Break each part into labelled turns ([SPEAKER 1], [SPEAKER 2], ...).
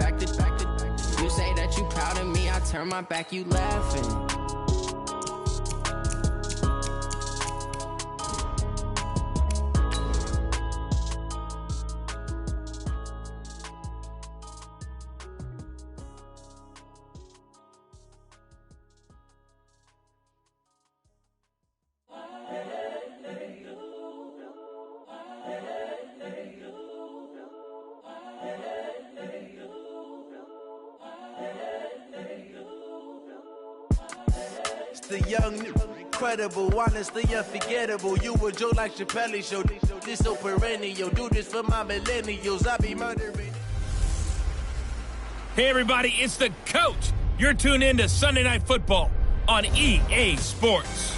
[SPEAKER 1] You say that you proud of me, I turn my back, you laughing.
[SPEAKER 2] The young, incredible, honestly unforgettable. You a joke like Chappelle Show. This so perennial. Do this for my millennials. I be murdering.
[SPEAKER 3] Hey everybody, it's the coach. You're tuned in to Sunday Night Football on EA Sports.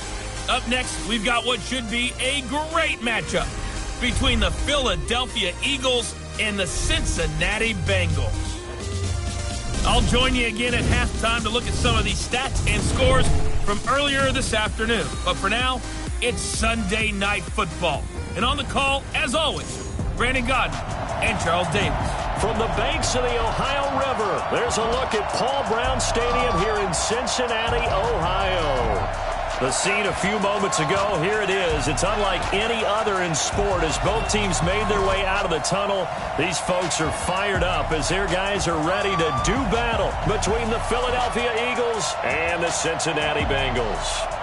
[SPEAKER 3] Up next, we've got what should be a great matchup between the Philadelphia Eagles and the Cincinnati Bengals. I'll join you again at halftime to look at some of these stats and scores from earlier this afternoon. But for now, it's Sunday Night Football. And on the call, as always, Brandon Godden and Charles Davis.
[SPEAKER 4] From the banks of the Ohio River, there's a look at Paul Brown Stadium here in Cincinnati, Ohio. The scene a few moments ago, here it is. It's unlike any other in sport as both teams made their way out of the tunnel. These folks are fired up as their guys are ready to do battle between the Philadelphia Eagles and the Cincinnati Bengals.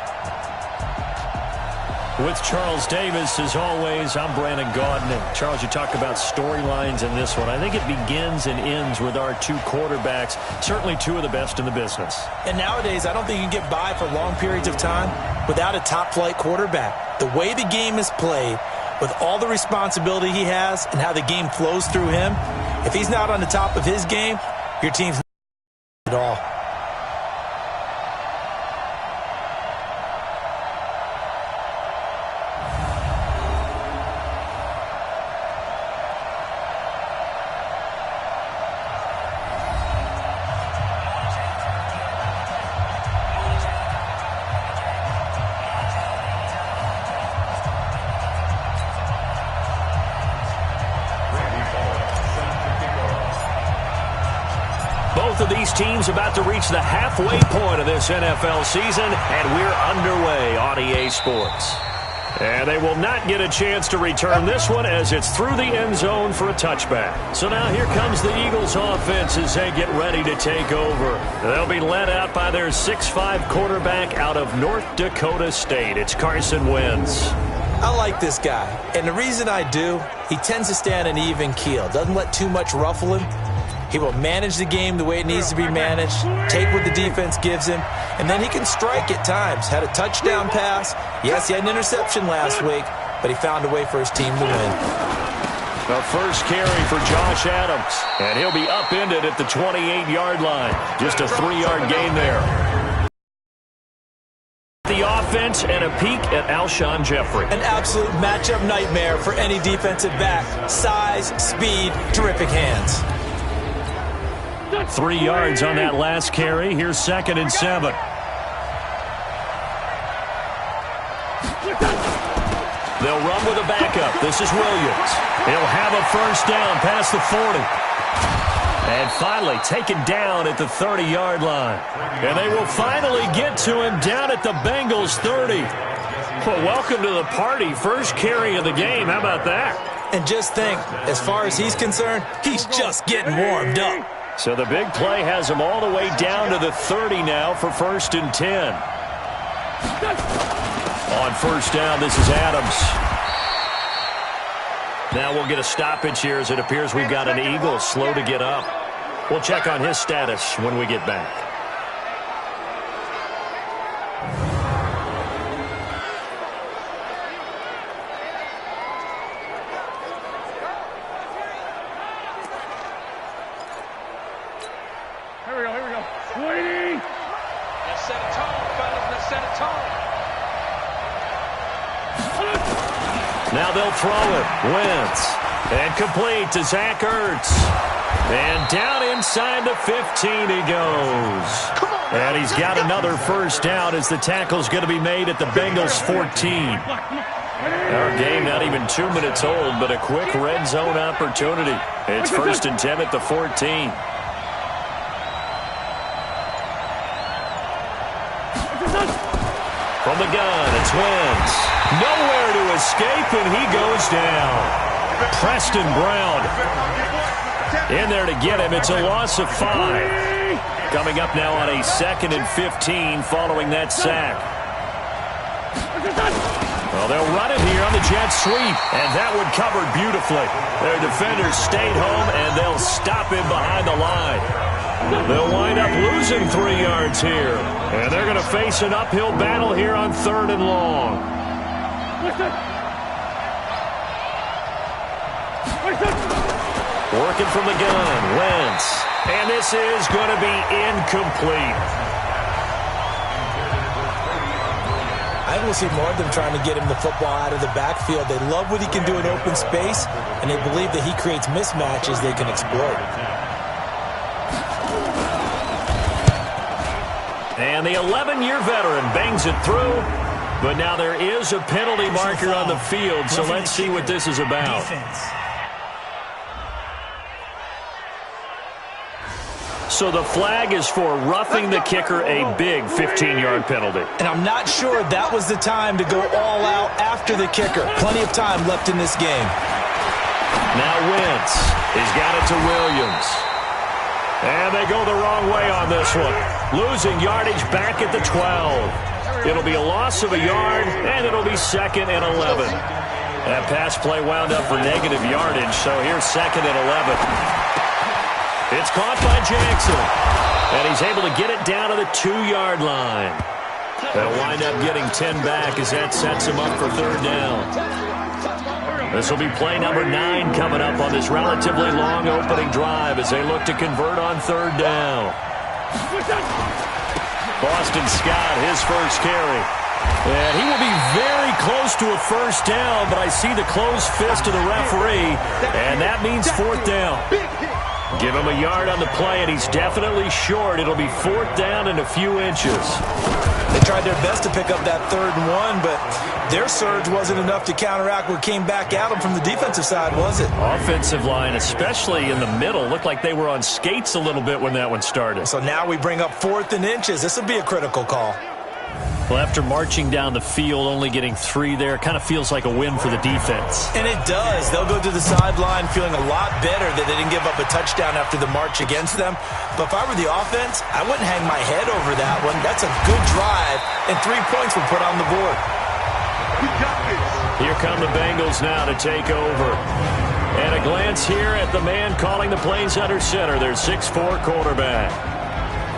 [SPEAKER 4] With Charles Davis, as always, I'm Brandon Gaudin. And Charles, you talk about storylines in this one. I think it begins and ends with our two quarterbacks, certainly two of the best in the business.
[SPEAKER 5] And nowadays, I don't think you can get by for long periods of time without a top-flight quarterback. The way the game is played, with all the responsibility he has and how the game flows through him, if he's not on the top of his game, your team's not at all.
[SPEAKER 4] Both of these teams about to reach the halfway point of this NFL season, and we're underway on EA Sports. And they will not get a chance to return this one as it's through the end zone for a touchback. So now here comes the Eagles offense as they get ready to take over. They'll be led out by their 6'5" quarterback out of North Dakota State. It's Carson Wentz.
[SPEAKER 5] I like this guy, and the reason I do, he tends to stay on an even keel, doesn't let too much ruffle him. He will manage the game the way it needs to be managed, take what the defense gives him, and then he can strike at times. Had a touchdown pass. Yes, he had an interception last week, but he found a way for his team to win.
[SPEAKER 4] The first carry for Josh Adams, and he'll be upended at the 28-yard line. Just a 3-yard gain there. The offense and a peek at Alshon Jeffrey.
[SPEAKER 5] An absolute matchup nightmare for any defensive back. Size, speed, terrific hands.
[SPEAKER 4] 3 yards on that last carry. Here's 2nd and 7. They'll run with a backup. This is Williams. He'll have a first down past the 40. And finally taken down at the 30-yard line. And they will finally get to him down at the Bengals 30. Well, welcome to the party. First carry of the game. How about that?
[SPEAKER 5] And just think, as far as he's concerned, he's just getting warmed up.
[SPEAKER 4] So the big play has him all the way down to the 30 now for 1st and 10. On first down, this is Adams. Now we'll get a stoppage here as it appears we've got an Eagle slow to get up. We'll check on his status when we get back.
[SPEAKER 6] Here we go. Sweetie! Let's set a tone, fellas. Let's set a tone.
[SPEAKER 4] Now they'll throw it. Wentz. And complete to Zach Ertz. And down inside the 15 he goes. And he's got another first down as the tackle's going to be made at the Bengals 14. Our game not even 2 minutes old, but a quick red zone opportunity. It's 1st and 10 at the 14. From the gun, it's Wentz. Nowhere to escape, and he goes down. Preston Brown in there to get him. It's a loss of 5. Coming up now on a 2nd and 15 following that sack. Well, they'll run it here on the jet sweep, and that one covered beautifully. Their defenders stayed home, and they'll stop him behind the line. They'll wind up losing 3 yards here, and they're going to face an uphill battle here on 3rd and long. Working from the gun, Wentz, and this is going to be incomplete.
[SPEAKER 5] I will see more of them trying to get him the football out of the backfield. They love what he can do in open space, and they believe that he creates mismatches they can exploit.
[SPEAKER 4] And the 11-year veteran bangs it through, but now there is a penalty marker on the field, so let's see what this is about. So the flag is for roughing the kicker, a big 15-yard penalty.
[SPEAKER 5] And I'm not sure that was the time to go all out after the kicker. Plenty of time left in this game.
[SPEAKER 4] Now Wentz, he's got it to Williams. And they go the wrong way on this one. Losing yardage back at the 12. It'll be a loss of a yard, and it'll be 2nd and 11. That pass play wound up for negative yardage, so here's 2nd and 11. It's caught by Jackson, and he's able to get it down to the 2-yard line. They'll wind up getting 10 back as that sets him up for 3rd down. This will be play number 9 coming up on this relatively long opening drive as they look to convert on 3rd down. Boston Scott, his first carry. And he will be very close to a 1st down, but I see the closed fist of the referee, and that means 4th down. Give him a yard on the play, and he's definitely short. It'll be 4th down and a few inches.
[SPEAKER 5] They tried their best to pick up that 3rd and 1, but their surge wasn't enough to counteract what came back at them from the defensive side, was it?
[SPEAKER 4] Offensive line, especially in the middle, looked like they were on skates a little bit when that one started.
[SPEAKER 5] So now we bring up 4th and inches. This will be a critical call.
[SPEAKER 4] Well, after marching down the field, only getting 3 there, kind of feels like a win for the defense.
[SPEAKER 5] And it does. They'll go to the sideline feeling a lot better that they didn't give up a touchdown after the march against them. But if I were the offense, I wouldn't hang my head over that one. That's a good drive, and 3 points were put on the board.
[SPEAKER 4] Here come the Bengals now to take over. And a glance here at the man calling the plays under center, their 6'4" quarterback.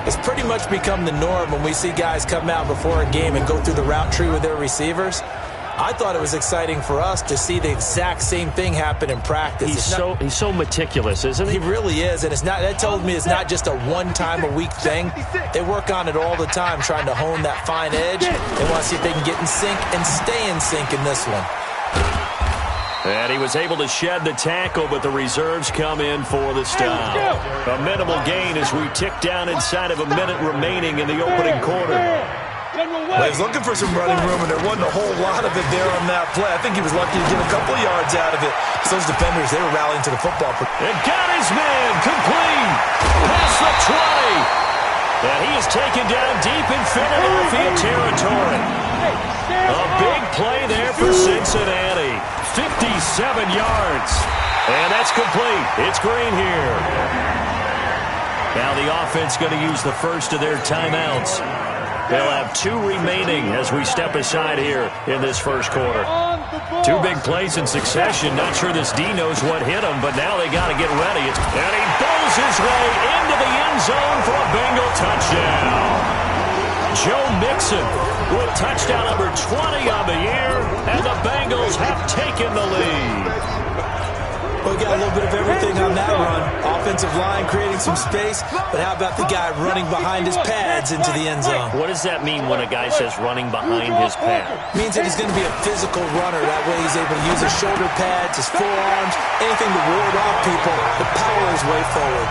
[SPEAKER 5] It's pretty much become the norm when we see guys come out before a game and go through the route tree with their receivers. I thought it was exciting for us to see the exact same thing happen in practice.
[SPEAKER 4] He's so meticulous, isn't he?
[SPEAKER 5] He really is, and that tells me it's not just a one-time-a-week thing. They work on it all the time, trying to hone that fine edge. They want to see if they can get in sync and stay in sync in this one.
[SPEAKER 4] And he was able to shed the tackle, but the reserves come in for the stop. A minimal gain as we tick down inside of a minute remaining in the opening quarter.
[SPEAKER 5] Well, he was looking for some running room, and there wasn't a whole lot of it there on that play. I think he was lucky to get a couple yards out of it. So those defenders, they were rallying to the football.
[SPEAKER 4] And got his man complete. Past the 20. And he is taken down deep in Philadelphia territory. A big play there for Cincinnati. 57 yards. And that's complete. It's Green here. Now the offense going to use the first of their timeouts. They'll have 2 remaining as we step aside here in this first quarter. 2 big plays in succession. Not sure this D knows what hit him, but now they got to get ready. And he bowls his way into the end zone for a Bengal touchdown. Joe Mixon with touchdown number 20 on the year, and the Bengals have taken the lead.
[SPEAKER 5] We got a little bit of everything on that run. Offensive line creating some space, but how about the guy running behind his pads into the end zone?
[SPEAKER 4] What does that mean when a guy says running behind his pad?
[SPEAKER 5] It means that he's going to be a physical runner. That way he's able to use his shoulder pads, his forearms, anything to ward off people. The power is way forward.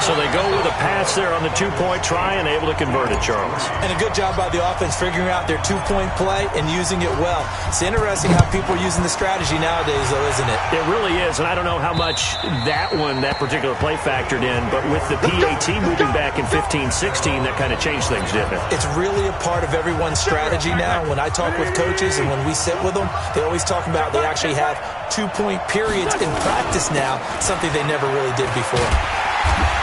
[SPEAKER 4] So they go with a pass there on the two-point try and able to convert it, Charles.
[SPEAKER 5] And a good job by the offense figuring out their two-point play and using it well. It's interesting how people are using the strategy nowadays, though, isn't it?
[SPEAKER 4] It really is, and I don't know how much that particular play factored in, but with the PAT moving back in 15-16, that kind of changed things, didn't it?
[SPEAKER 5] It's really a part of everyone's strategy now. When I talk with coaches and when we sit with them, they always talk about they actually have two-point periods in practice now, something they never really did before.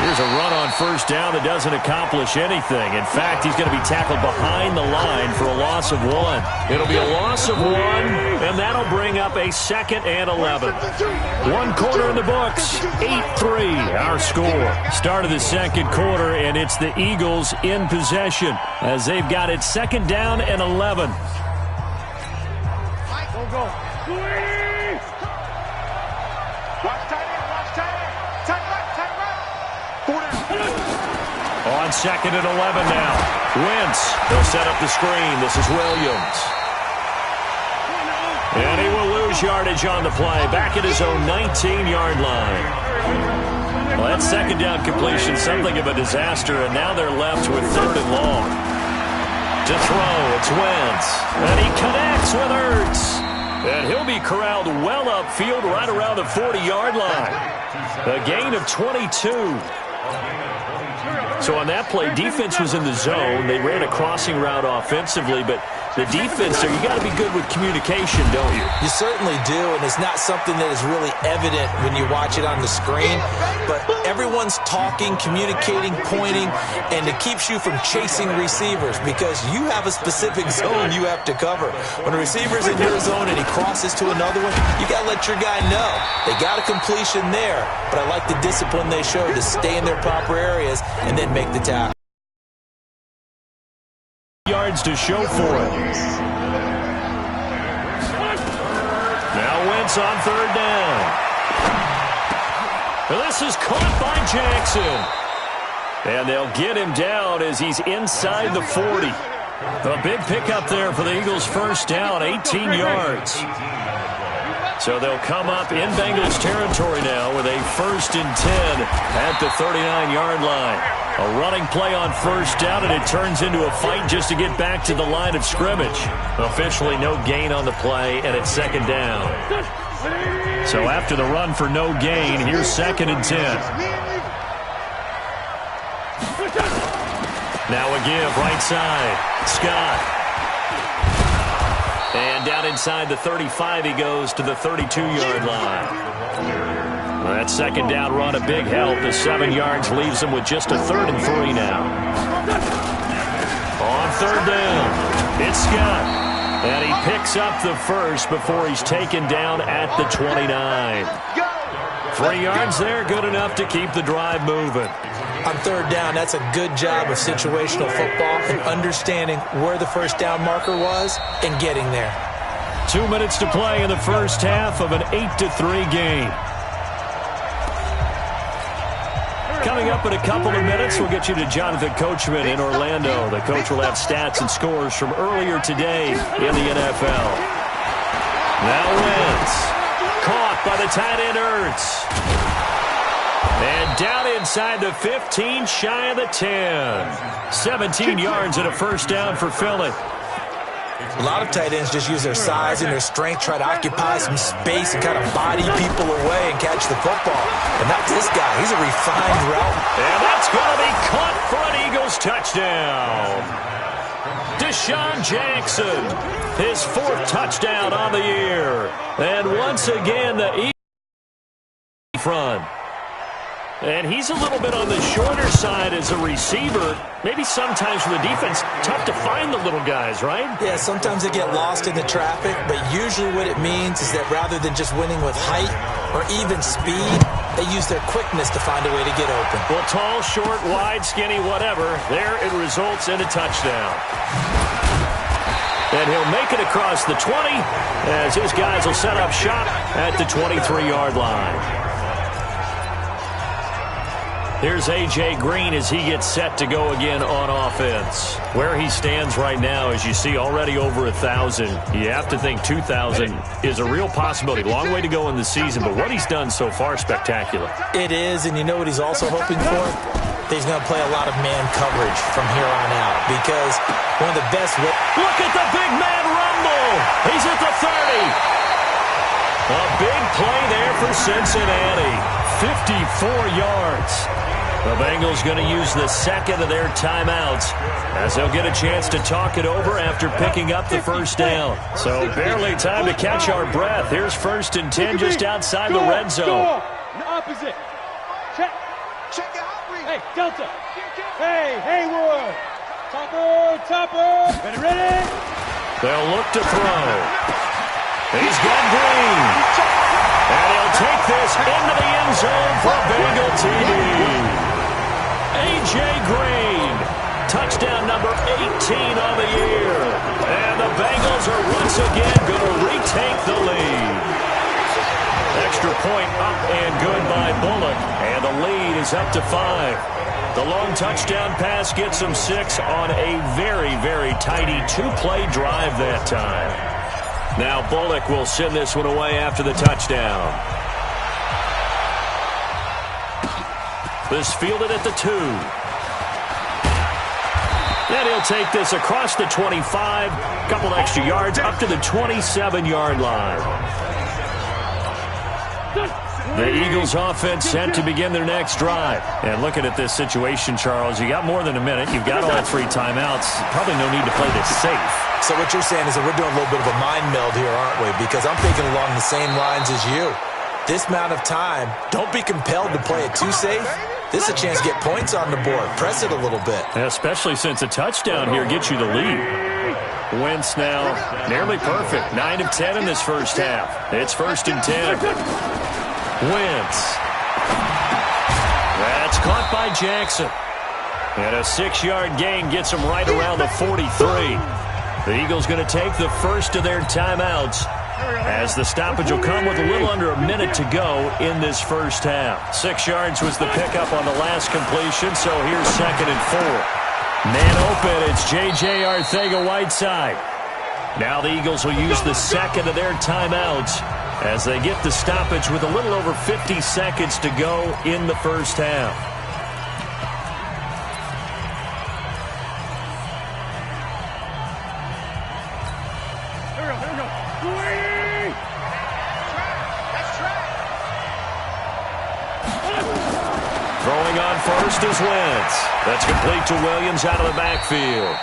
[SPEAKER 4] Here's a run on first down that doesn't accomplish anything. In fact, he's going to be tackled behind the line for a loss of 1. It'll be a loss of 1, and that'll bring up a 2nd and 11. 1 quarter in the books, 8-3 our score. Start of the second quarter, and it's the Eagles in possession as they've got it 2nd down and 11.
[SPEAKER 6] Go. Watch tight end. Tight right.
[SPEAKER 4] On 2nd and 11 now. Wentz, they'll set up the screen. This is Williams. And he will lose yardage on the play. Back at his own 19-yard line. Well, that 2nd down completion, something of a disaster, and now they're left with 3rd and long. To throw, it's Wentz. And he connects with Ertz. And he'll be corralled well upfield right around the 40-yard line. A gain of 22. So on that play, defense was in the zone. They ran a crossing route offensively, but the defense there, you got to be good with communication, don't you?
[SPEAKER 5] You certainly do, and it's not something that is really evident when you watch it on the screen. But everyone's talking, communicating, pointing, and it keeps you from chasing receivers because you have a specific zone you have to cover. When a receiver's in your zone and he crosses to another one, you got to let your guy know. They got a completion there, but I like the discipline they show to stay in their proper areas and then make the tackle.
[SPEAKER 4] Yards to show for it. Now Wentz on 3rd down. This is caught by Jackson. And they'll get him down as he's inside the 40. A big pickup there for the Eagles' first down, 18 yards. So they'll come up in Bengals territory now with a 1st and 10 at the 39-yard line. A running play on first down, and it turns into a fight just to get back to the line of scrimmage. Officially no gain on the play, and it's 2nd down. So after the run for no gain, here's 2nd and 10. Now a give, right side. Scott. And down inside the 35, he goes to the 32-yard line. Well, that 2nd down run, a big help. The 7 yards leaves him with just a 3rd and 3 now. On 3rd down, it's Scott. And he picks up the first before he's taken down at the 29. 3 yards there, good enough to keep the drive moving.
[SPEAKER 5] On 3rd down, that's a good job of situational football and understanding where the first down marker was and getting there.
[SPEAKER 4] 2 minutes to play in the first half of an 8-3 game. Coming up in a couple of minutes, we'll get you to Jonathan Coachman in Orlando. The coach will have stats and scores from earlier today in the NFL. Now Wentz, caught by the tight end Ertz. And down inside the 15, shy of the 10. 17 yards and a first down for Philly.
[SPEAKER 5] A lot of tight ends just use their size and their strength, try to occupy some space and kind of body people away and catch the football. But not this guy. He's a refined route.
[SPEAKER 4] And that's going to be caught for an Eagles touchdown. Deshaun Jackson, his 4th touchdown on the year. And once again, the Eagles front. And he's a little bit on the shorter side as a receiver. Maybe sometimes for the defense, tough to find the little guys, right?
[SPEAKER 5] Yeah, sometimes they get lost in the traffic, but usually what it means is that rather than just winning with height or even speed, they use their quickness to find a way to get open.
[SPEAKER 4] Well, tall, short, wide, skinny, whatever, there it results in a touchdown. And he'll make it across the 20 as his guys will set up shop at the 23-yard line. Here's A.J. Green as he gets set to go again on offense. Where he stands right now, as you see, already over 1,000. You have to think 2,000 is a real possibility. Long way to go in the season, but what he's done so far, spectacular.
[SPEAKER 5] It is, and you know what he's also hoping for? He's going to play a lot of man coverage from here on out because one of the best...
[SPEAKER 4] Look at the big man rumble! He's at the 30. A big play there for Cincinnati. 54 yards. The Bengals going to use the second of their timeouts as they'll get a chance to talk it over after picking up the first down. So barely time to catch our breath. Here's 1st and 10 just outside the red zone.
[SPEAKER 6] The opposite. Check. Check out. Hey, Delta. Hey, Haywood. Topper. Ready?
[SPEAKER 4] They'll look to throw. He's got Green. And he'll take this into the end zone for Bengal TD. A.J. Green, touchdown number 18 on the year. And the Bengals are once again going to retake the lead. Extra point up and good by Bullock. And the lead is up to 5. The long touchdown pass gets them 6 on a very, very tidy 2-play drive that time. Now Bullock will send this one away after the touchdown. This fielded at the 2. And he'll take this across the 25. Couple extra yards up to the 27-yard line. The Eagles offense set to begin their next drive. And looking at this situation, Charles, you got more than a minute. You've got all 3 timeouts. Probably no need to play this safe.
[SPEAKER 5] So what you're saying is that we're doing a little bit of a mind meld here, aren't we? Because I'm thinking along the same lines as you. This amount of time, don't be compelled to play it too safe. This is a chance to get points on the board. Press it a little bit.
[SPEAKER 4] Especially since a touchdown here gets you the lead. Wentz now nearly perfect. 9 of 10 in this first half. It's 1st and 10. Wentz. That's caught by Jackson. And a 6-yard gain gets him right around the 43. The Eagles going to take the first of their timeouts as the stoppage will come with a little under a minute to go in this first half. 6 yards was the pickup on the last completion, so here's 2nd and 4. Man open, it's J.J. Arcega-Whiteside. Now the Eagles will use the second of their timeouts as they get the stoppage with a little over 50 seconds to go in the first half. Throwing on first is Wentz. That's complete to Williams out of the backfield.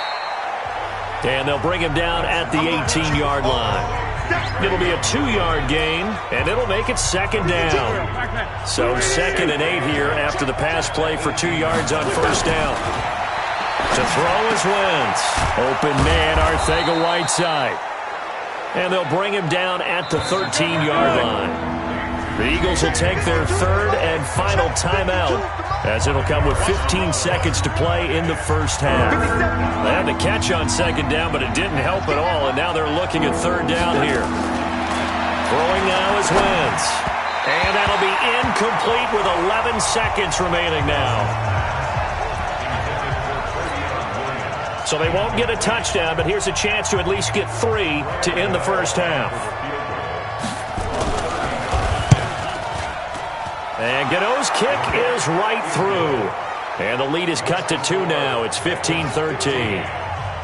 [SPEAKER 4] And they'll bring him down at the 18-yard line. It'll be a 2-yard gain, and it'll make it 2nd down. So 2nd and 8 here after the pass play for 2 yards on first down. To throw is Wentz. Open man, Arcega-Whiteside. And they'll bring him down at the 13-yard line. The Eagles will take their 3rd and final timeout as it'll come with 15 seconds to play in the first half. They had the catch on 2nd down, but it didn't help at all, and now they're looking at 3rd down here. Throwing now is Wentz. And that'll be incomplete with 11 seconds remaining now. So they won't get a touchdown, but here's a chance to at least get 3 to end the first half. And Gano's kick is right through. And the lead is cut to 2 now. It's 15-13.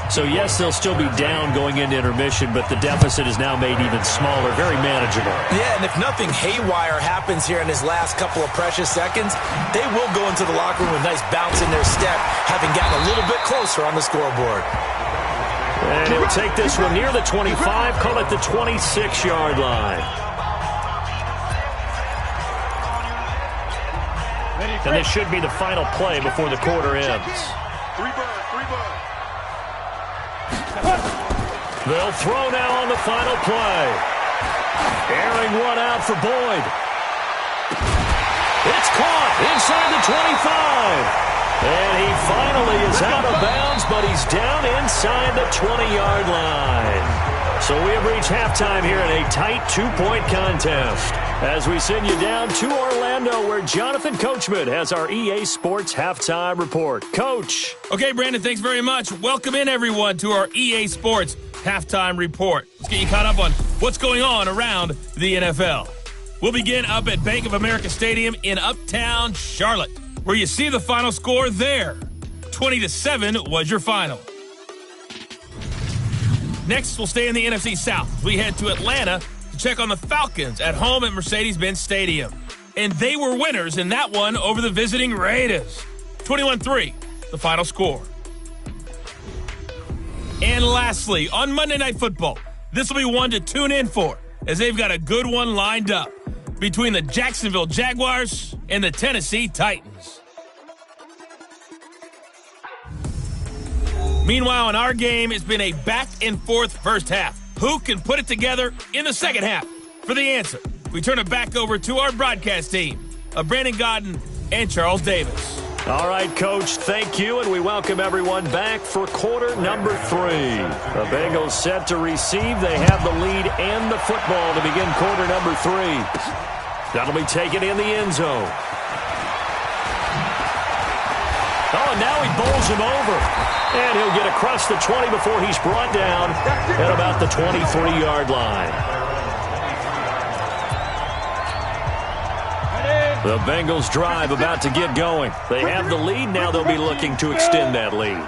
[SPEAKER 4] So, yes, they'll still be down going into intermission, but the deficit is now made even smaller, very manageable.
[SPEAKER 5] Yeah, and if nothing haywire happens here in his last couple of precious seconds, they will go into the locker room with a nice bounce in their step, having gotten a little bit closer on the scoreboard.
[SPEAKER 4] And he'll take this one near the 25, call it the 26-yard line. And this should be the final play before the quarter ends. They'll throw now on the final play. Airing one out for Boyd. It's caught inside the 25. And he finally is out of bounds, but he's down inside the 20-yard line. So we have reached halftime here in a tight 2-point contest. As we send you down to Orlando, where Jonathan Coachman has our EA Sports Halftime Report. Coach.
[SPEAKER 3] Okay, Brandon, thanks very much. Welcome in, everyone, to our EA Sports Halftime Report. Let's get you caught up on what's going on around the NFL. We'll begin up at Bank of America Stadium in Uptown Charlotte, where you see the final score there. 20-7 was your final. Next, we'll stay in the NFC South. We head to Atlanta to check on the Falcons at home at Mercedes-Benz Stadium. And they were winners in that one over the visiting Raiders. 21-3, the final score. And lastly, on Monday Night Football, this will be one to tune in for, as they've got a good one lined up between the Jacksonville Jaguars and the Tennessee Titans. Meanwhile, in our game, it's been a back-and-forth first half. Who can put it together in the second half? For the answer, we turn it back over to our broadcast team of Brandon Godden and Charles Davis.
[SPEAKER 4] All right, Coach, thank you, and we welcome everyone back for quarter number 3. The Bengals set to receive. They have the lead and the football to begin quarter number 3. That'll be taken in the end zone. Oh, and now he bowls him over. And he'll get across the 20 before he's brought down at about the 23-yard line. The Bengals drive about to get going. They have the lead. Now they'll be looking to extend that lead.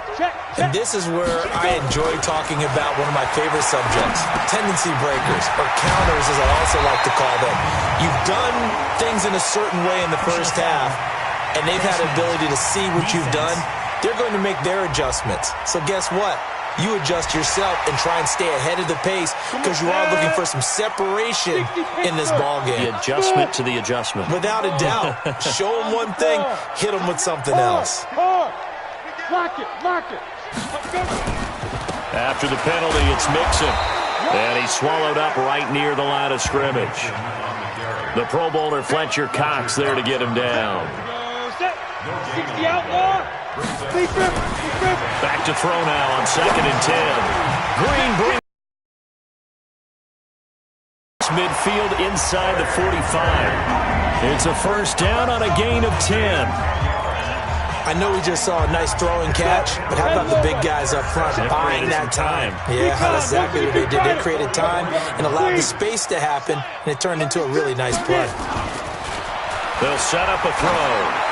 [SPEAKER 5] And this is where I enjoy talking about one of my favorite subjects, tendency breakers, or counters as I also like to call them. You've done things in a certain way in the first half, and they've had the ability to see what you've done. They're going to make their adjustments. So guess what? You adjust yourself and try and stay ahead of the pace because you are looking for some separation in this ballgame.
[SPEAKER 4] The adjustment to the adjustment.
[SPEAKER 5] Without a doubt. Show them one thing, hit them with something else.
[SPEAKER 6] Lock it, lock it.
[SPEAKER 4] After the penalty, it's Mixon. And he's swallowed up right near the line of scrimmage. The Pro Bowler Fletcher Cox there to get him down.
[SPEAKER 6] Set. 60 outlaw.
[SPEAKER 4] Back to throw now on 2nd and 10. Green brings midfield inside the 45. It's a first down on a gain of 10.
[SPEAKER 5] I know we just saw a nice throwing catch, but how about the big guys up front buying that time? Yeah, that's exactly what they did. They created time and allowed the space to happen, and it turned into a really nice play.
[SPEAKER 4] They'll set up a throw.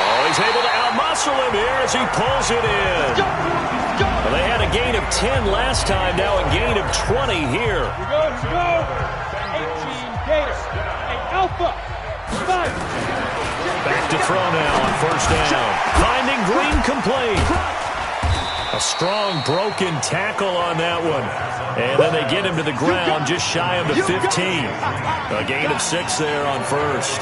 [SPEAKER 4] Oh, he's able to outmuscle him here as he pulls it in. Well, they had a gain of 10 last time, now a gain of 20 here.
[SPEAKER 6] Here we go. 18 Gator. An alpha. 5.
[SPEAKER 4] Back to throw now on first down. Finding Green complete. A strong broken tackle on that one. And then they get him to the ground just shy of the 15. A gain of 6 there on first.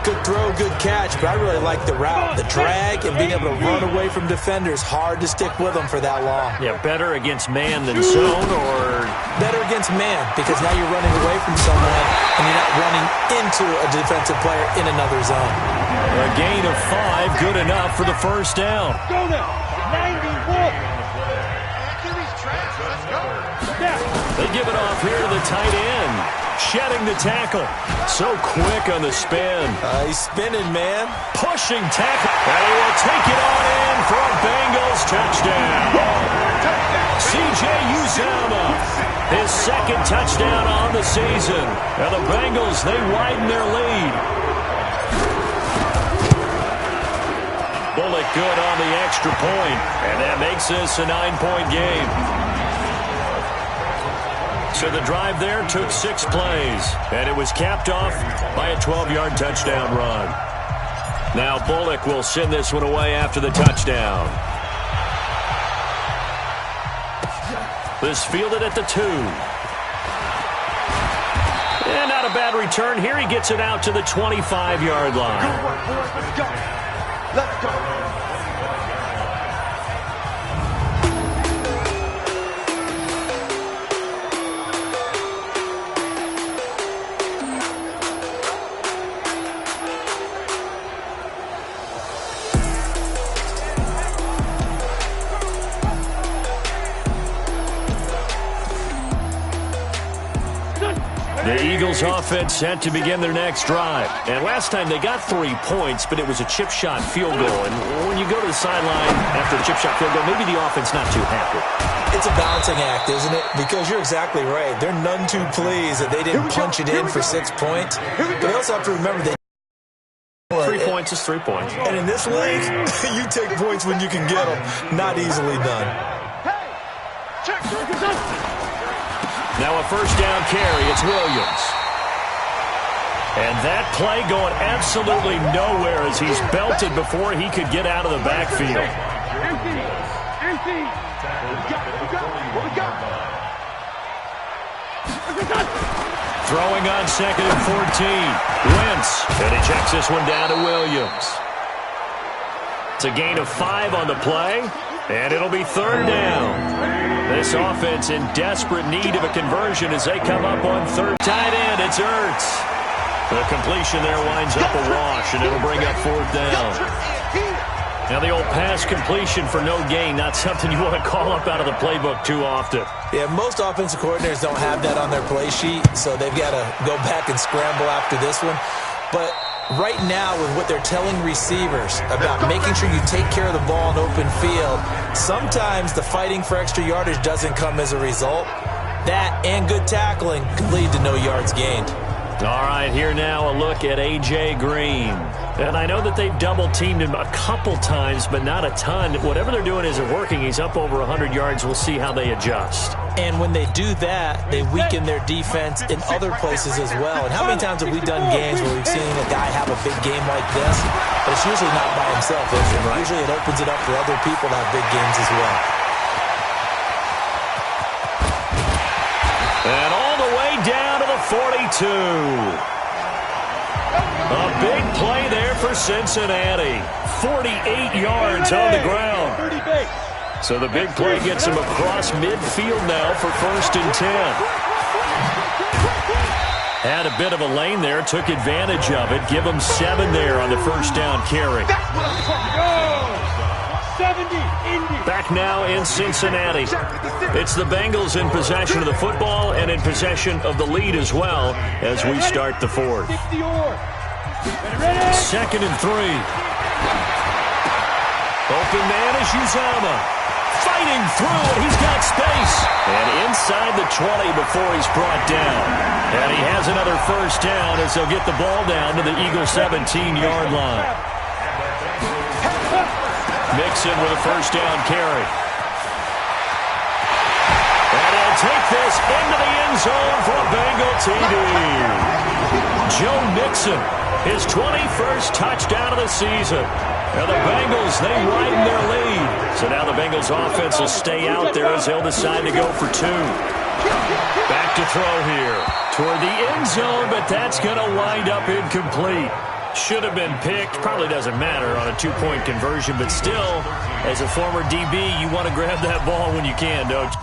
[SPEAKER 5] Good throw, good catch, but I really like the route, the drag, and being able to run away from defenders. Hard to stick with them for that long.
[SPEAKER 4] Yeah, better against man than zone, or?
[SPEAKER 5] Better against man, because now you're running away from someone, and you're not running into a defensive player in another zone.
[SPEAKER 4] A gain of 5, good enough for the first down.
[SPEAKER 6] Go now, 91.
[SPEAKER 4] They give it off here to the tight end. Shedding the tackle. So quick on the spin.
[SPEAKER 5] He's spinning, man.
[SPEAKER 4] Pushing tackle. And he will take it on in for a Bengals touchdown. C.J. Uzomah, his second touchdown on the season. And the Bengals, they widen their lead. Bullock good on the extra point. And that makes this a 9-point game. So the drive there took 6 plays, and it was capped off by a 12-yard touchdown run. Now Bullock will send this one away after the touchdown. This fielded at the 2. And not a bad return here. He gets it out to the 25-yard line.
[SPEAKER 6] Let's go.
[SPEAKER 4] The Eagles offense set to begin their next drive. And last time they got 3 points, but it was a chip shot field goal. And when you go to the sideline after a chip shot field goal, maybe the offense not too happy.
[SPEAKER 5] It's a balancing act, isn't it? Because you're exactly right. They're none too pleased that they didn't punch it in for 6 points. But they also have to remember they
[SPEAKER 4] 3 points is 3 points.
[SPEAKER 5] And in this league, you take points when you can get them. Not easily done.
[SPEAKER 4] Now a first down carry. It's Williams. And that play going absolutely nowhere as he's belted before he could get out of the backfield.
[SPEAKER 6] Empty.
[SPEAKER 4] Throwing on 2nd and 14. Wentz. And he checks this one down to Williams. It's a gain of 5 on the play. And it'll be 3rd down. This offense in desperate need of a conversion as they come up on 3rd. Tight end, it's Ertz. The completion there winds up a wash, and it'll bring up 4th down. Now the old pass completion for no gain, not something you want to call up out of the playbook too often.
[SPEAKER 5] Yeah, most offensive coordinators don't have that on their play sheet, so they've got to go back and scramble after this one. But right now, with what they're telling receivers about making sure you take care of the ball in open field, sometimes the fighting for extra yardage doesn't come as a result. That and good tackling could lead to no yards gained.
[SPEAKER 4] All right, here now a look at A.J. Green. And I know that they've double-teamed him a couple times, but not a ton. Whatever they're doing isn't working. He's up over 100 yards. We'll see how they adjust.
[SPEAKER 5] And when they do that, they weaken their defense in other places as well. And how many times have we done games where we've seen a guy have a big game like this? But it's usually not by himself, is it? Right. Usually it opens it up for other people to have big games as well.
[SPEAKER 4] And all the way down to the 42. A big play there for Cincinnati. 48 yards on the ground. So the big play gets him across midfield now for 1st and 10. Had a bit of a lane there, took advantage of it. Give him 7 there on the first down carry. Back now in Cincinnati. It's the Bengals in possession of the football and in possession of the lead as well as we start the 4th. 2nd and 3. Open man is Uzama. Fighting through, and he's got space. And inside the 20 before he's brought down. And he has another first down as they'll get the ball down to the Eagles' 17-yard line. Mixon with a first down carry. And he'll take this into the end zone for a Bengal TD. Joe Mixon, his 21st touchdown of the season. And the Bengals, they widen their lead. So now the Bengals offense will stay out there as they'll decide to go for 2. Back to throw here. Toward the end zone, but that's going to wind up incomplete. Should have been picked. Probably doesn't matter on a 2-point conversion, but still, as a former DB, you want to grab that ball when you can, don't you?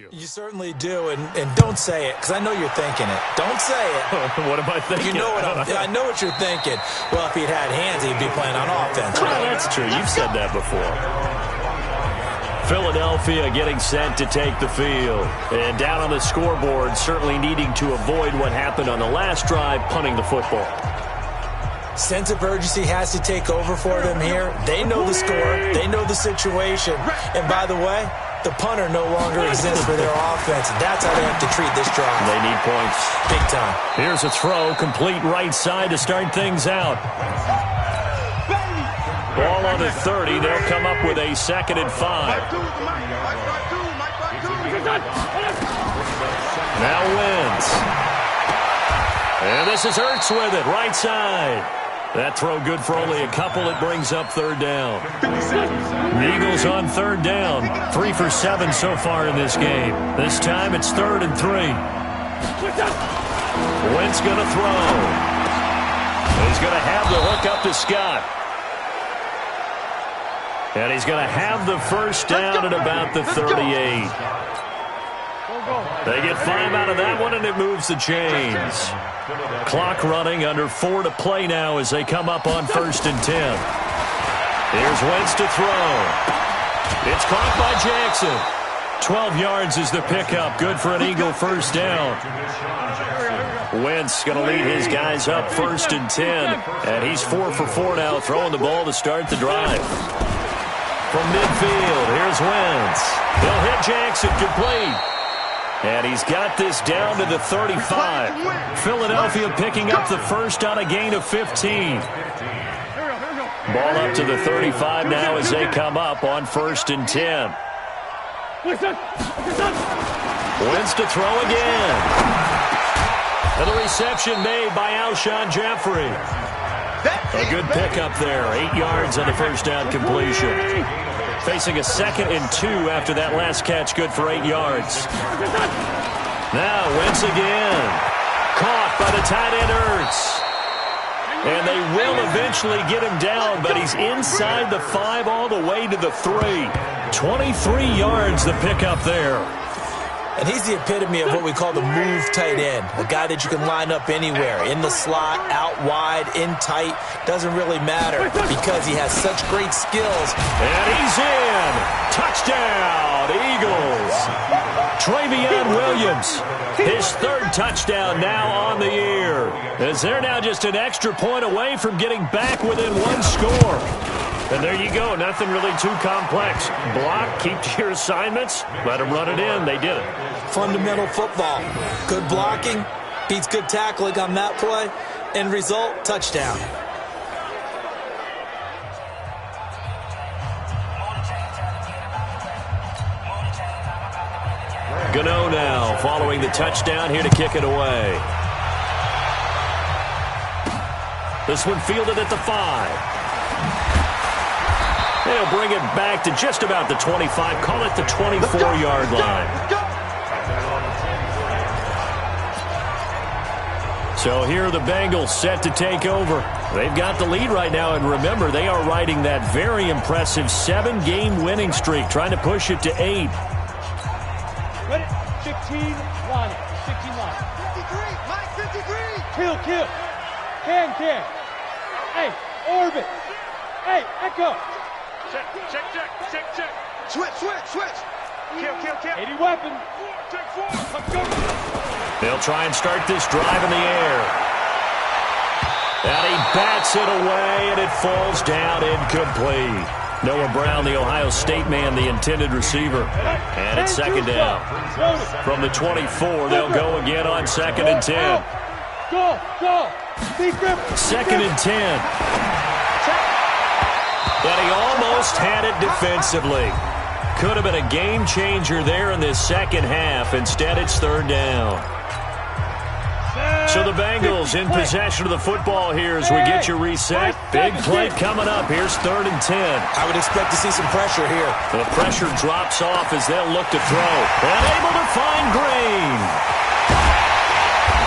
[SPEAKER 3] you.
[SPEAKER 5] You certainly do, and don't say it, because I know you're thinking it. Don't say it.
[SPEAKER 3] What am I thinking?
[SPEAKER 5] You know I know what you're thinking. Well, if he'd had hands, he'd be playing on offense.
[SPEAKER 4] Well, that's true. You've said that before. Philadelphia getting set to take the field. And down on the scoreboard, certainly needing to avoid what happened on the last drive, punting the football.
[SPEAKER 5] Sense of urgency has to take over for them here. They know the score. They know the situation. And by the way, the punter no longer exists for their offense. And that's how they have to treat this drive.
[SPEAKER 4] They need points.
[SPEAKER 5] Big time.
[SPEAKER 4] Here's a throw, complete right side to start things out. Ball on the 30. They'll come up with a 2nd and 5. Now Wentz. And this is Ertz with it, right side. That throw good for only a couple. It brings up 3rd down. The Eagles on 3rd down. 3 for 7 so far in this game. This time it's 3rd and 3. Wentz going to throw. He's going to have the hook up to Scott. And he's going to have the 1st down at about the 38. They get 5 out of that one, and it moves the chains. Clock running, under 4 to play now as they come up on 1st and 10. Here's Wentz to throw. It's caught by Jackson. 12 yards is the pickup. Good for an Eagle 1st down. Wentz going to lead his guys up 1st and 10. And he's 4 for 4 now, throwing the ball to start the drive. From midfield, here's Wentz. He'll hit Jackson, complete. And he's got this down to the 35. Philadelphia picking up the 1st on a gain of 15. Ball up to the 35 now as they come up on 1st and 10. Wentz to throw again. And the reception made by Alshon Jeffrey. A good pickup there. 8 yards on the 1st down completion. Facing a 2nd and 2 after that last catch. Good for 8 yards. Now Wentz again. Caught by the tight end Ertz. And they will eventually get him down, but he's inside the 5 all the way to the 3. 23 yards the pickup there.
[SPEAKER 5] And he's the epitome of what we call the move tight end. A guy that you can line up anywhere. In the slot, out wide, in tight. Doesn't really matter because he has such great skills.
[SPEAKER 4] And he's in. Touchdown, Eagles. Travion Williams, his 3rd touchdown now on the year. As they're now just an extra point away from getting back within 1 score. And there you go. Nothing really too complex. Block, keep to your assignments, let them run it in. They did it.
[SPEAKER 5] Fundamental football. Good blocking beats good tackling on that play. End result, touchdown.
[SPEAKER 4] Gano now following the touchdown here to kick it away. This one fielded at the 5. They'll bring it back to just about the 25. Call it the 24-yard line. So here are the Bengals set to take over. They've got the lead right now, and remember, they are riding that very impressive 7-game winning streak, trying to push it to 8.
[SPEAKER 6] Ready? 15 line. 15 line. 53. Mike 53. Kill. Can. Hey, orbit. Hey, echo. Check. Switch. Kill. 80 weapon. Take 4. Let's go.
[SPEAKER 4] They'll try and start this drive in the air. And he bats it away, and it falls down incomplete. Noah Brown, the Ohio State man, the intended receiver. And it's 2nd down. From the 24, they'll go again on 2nd and 10.
[SPEAKER 6] Go.
[SPEAKER 4] 2nd and 10. But he almost had it defensively. Could have been a game changer there in this 2nd half. Instead, it's 3rd down. So the Bengals in possession of the football here as we get you reset. Big play coming up. Here's 3rd and 10.
[SPEAKER 5] I would expect to see some pressure here.
[SPEAKER 4] The pressure drops off as they'll look to throw. And able to find Green.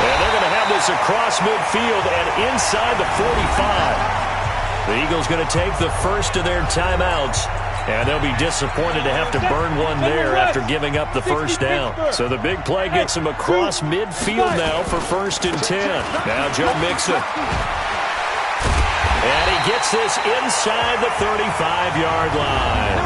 [SPEAKER 4] And they're going to have this across midfield and inside the 45. The Eagles going to take the first of their timeouts And they'll be disappointed to have to burn one there after giving up the first down. So the big play gets him across midfield now for 1st and 10. Now Joe Mixon. And he gets this inside the 35-yard line.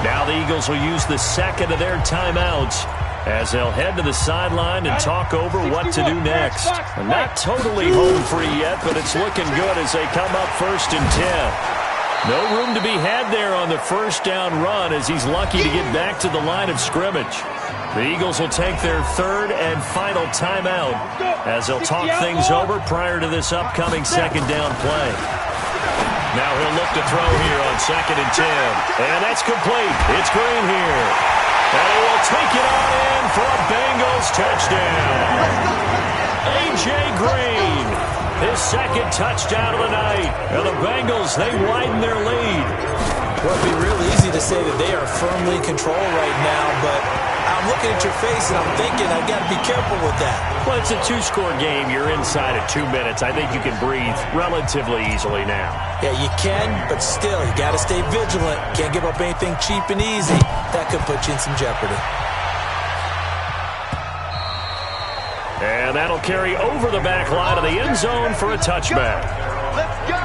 [SPEAKER 4] Now the Eagles will use the second of their timeouts as they'll head to the sideline and talk over what to do next. Not totally home free yet, but it's looking good as they come up 1st and 10. No room to be had there on the first down run as he's lucky to get back to the line of scrimmage. The Eagles will take their 3rd and final timeout as they'll talk things over prior to this upcoming 2nd down play. Now he'll look to throw here on 2nd and 10. And that's complete. It's Green here. And he will take it on in for a Bengals touchdown. A.J. Green, his 2nd touchdown of the night. And the Bengals, they widen their lead.
[SPEAKER 5] Well, it'd be real easy to say that they are firmly in control right now, but I'm looking at your face and I'm thinking I've got to be careful with that.
[SPEAKER 4] Well, it's a 2-score game. You're inside of 2 minutes. I think you can breathe relatively easily now.
[SPEAKER 5] Yeah, you can, but still, you got to stay vigilant. Can't give up anything cheap and easy. That could put you in some jeopardy.
[SPEAKER 4] And that'll carry over the back line of the end zone for a touchback.
[SPEAKER 6] Let's go.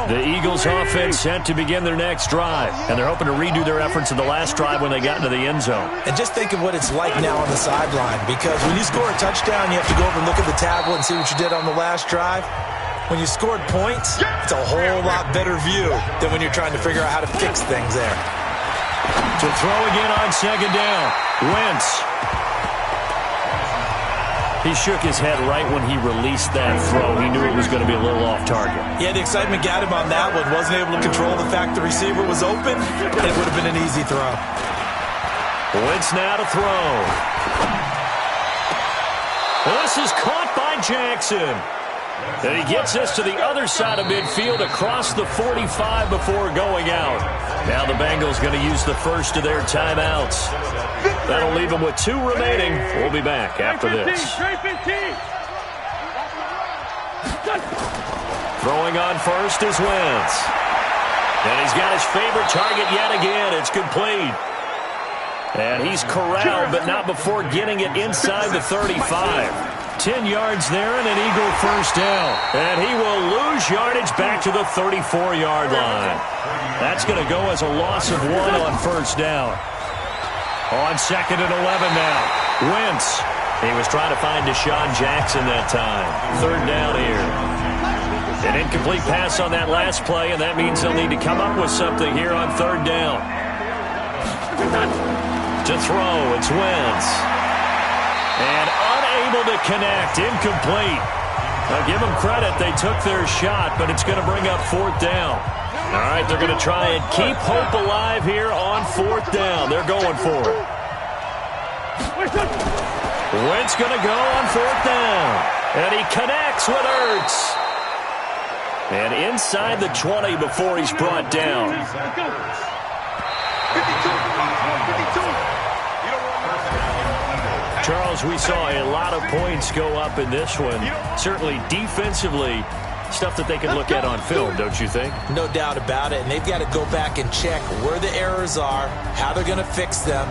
[SPEAKER 4] The Eagles offense set to begin their next drive, and they're hoping to redo their efforts in the last drive when they got into the end zone.
[SPEAKER 5] And just think of what it's like now on the sideline, because when you score a touchdown, you have to go over and look at the tablet and see what you did on the last drive. When you scored points, it's a whole lot better view than when you're trying to figure out how to fix things there.
[SPEAKER 4] To throw again on 2nd down, Wentz. He shook his head right when he released that throw. He knew it was going to be a little off target.
[SPEAKER 5] Yeah, the excitement got him on that one. Wasn't able to control the fact the receiver was open. It would have been an easy throw.
[SPEAKER 4] Wentz now to throw. This is caught by Jackson. And he gets this to the other side of midfield across the 45 before going out. Now the Bengals going to use the first of their timeouts. That'll leave them with 2 remaining. We'll be back after this. Throwing on first is Wentz. And he's got his favorite target yet again. It's complete. And he's corralled, but not before getting it inside the 35. 10 yards there and an Eagle first down. And he will lose yardage back to the 34-yard line. That's going to go as a loss of 1 on first down. On 2nd and 11 now. Wentz. He was trying to find Deshaun Jackson that time. 3rd down here. An incomplete pass on that last play, and that means they'll need to come up with something here on 3rd down. To throw, it's Wentz. And unable to connect. Incomplete. Now give them credit. They took their shot, but it's going to bring up 4th down. All right, they're going to try and keep hope alive here on 4th down. They're going for it. Wentz going to go on 4th down. And he connects with Ertz. And inside the 20 before he's brought down. Charles, we saw a lot of points go up in this one. Certainly defensively, stuff that they can look at on film, don't you think?
[SPEAKER 5] No doubt about it. And they've got to go back and check where the errors are, how they're going to fix them,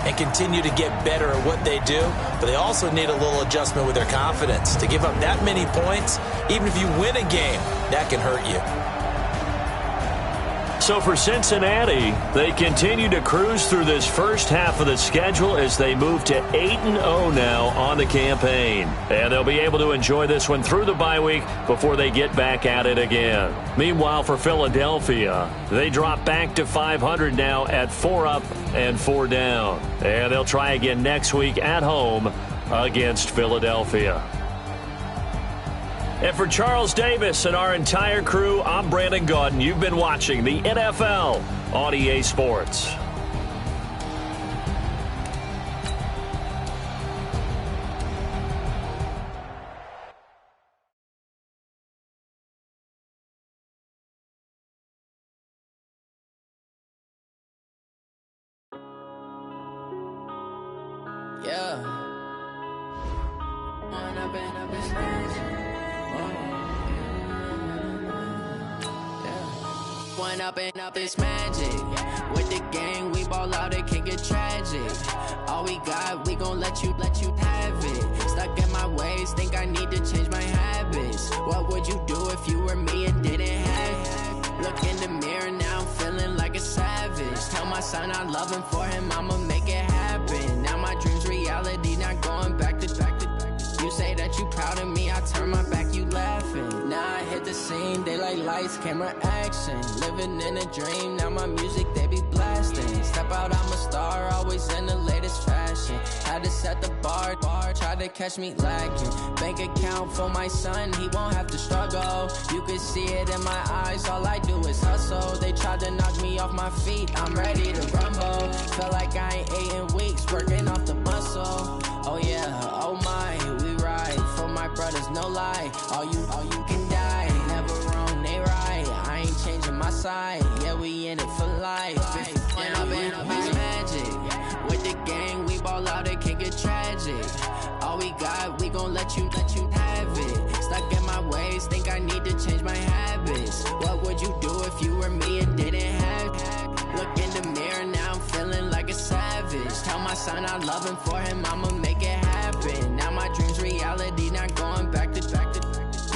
[SPEAKER 5] and continue to get better at what they do. But they also need a little adjustment with their confidence. To give up that many points, even if you win a game, that can hurt you.
[SPEAKER 4] So for Cincinnati, they continue to cruise through this first half of the schedule as they move to 8-0 now on the campaign. And they'll be able to enjoy this one through the bye week before they get back at it again. Meanwhile, for Philadelphia, they drop back to 500 now at 4 up and 4 down. And they'll try again next week at home against Philadelphia. And for Charles Davis and our entire crew, I'm Brandon Gaudin. You've been watching the NFL on EA Sports.
[SPEAKER 1] Yeah. One up and up, it's magic. With the gang, we ball out, it can get tragic. All we got, we gon' let you have it. Stuck in my ways, think I need to change my habits. What would you do if you were me and didn't have it? Look in the mirror now, I'm feeling like a savage. Tell my son I love him, for him I'ma make it happen. Now my dream's reality, not going back to. You say that you proud of me, I turn my back, you laughing. Now I hit the scene, daylight lights, camera action. Living in a dream, now my music, they be blasting. Step out, I'm a star, always in the latest fashion. Had to set the bar, try to catch me lacking. Bank account for my son, he won't have to struggle. You can see it in my eyes, all I do is hustle. They tried to knock me off my feet, I'm ready to rumble. Felt like I ain't ate in weeks, working off the muscle. Oh yeah, oh my, we ride for my brothers, no lie. All you can die, never wrong, they right. I ain't changing my side, yeah, we in it for life. And I've been it's magic. With the gang, we ball out, it can get tragic. All we got, we gon' let you have it. Stuck in my ways, think I need to change my habits. What would you do if you were me and didn't have it? Look in the mirror, now I'm feeling like a savage. Tell my son I love him, for him I'ma make it happen. Now my dream's reality, not going back to.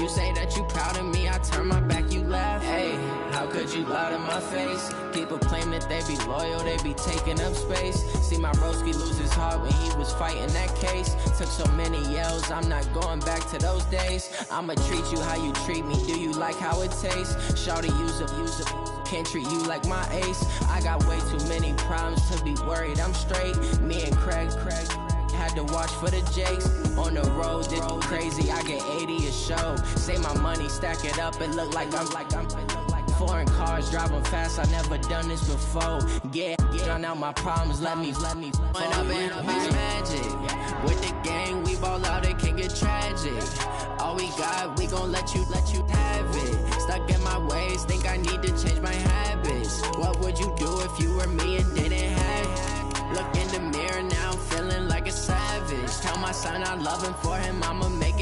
[SPEAKER 1] You say that you proud of me, I turn my back, you laugh. Hey, how could you lie to my face? People claim that they be loyal, they be taking up space. See my broski lose his heart when he was fighting that case. Took so many yells, I'm not going back to those days. I'ma treat you how you treat me, do you like how it tastes? Shawty, use up, can't treat you like my ace. I got way too many problems to be worried, I'm straight. Me and Craig had to watch for the Jakes. On the road, did crazy, I get 80 a show. Say my money, stack it up, it look like I'm foreign cars, driving fast, I never done this before. Yeah, drown out my problems, let me When I've been it's magic. With the gang, we ball out, it can get tragic. All we got, we gon' let you have it. Stuck in my ways, think I need to change my habits. What would you do if you were me and didn't have it? Look in the mirror now, I'm feeling like a savage. Tell my son I love him, for him I'ma make it